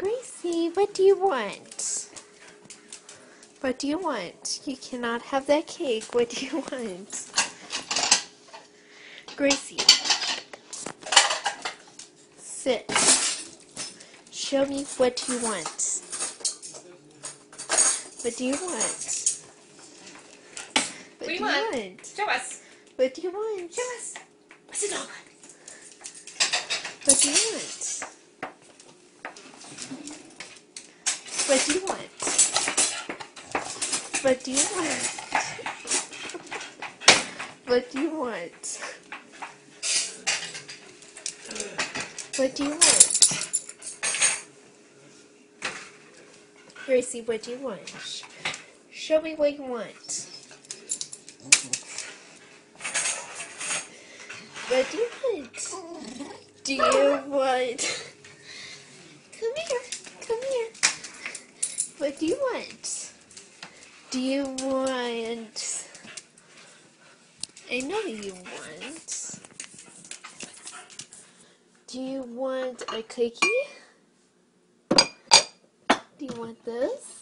Gracie, what do you want? What do you want? You cannot have that cake. What do you want? Gracie, sit. Show me what you want. What do you want? What do you want? Show us. What do you want? Show us. What's it all? What do you want? What do you want? What do you want? What do you want? What do you want? Gracie, what do you want? Show me what you want. What do you want? Do you want? Come here. Come here. What do you want? Do you want? I know you want. Do you want a cookie? Do you want this?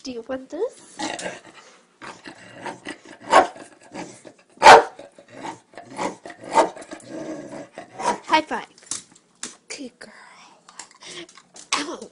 Do you want this? High five. Good girl. Ow.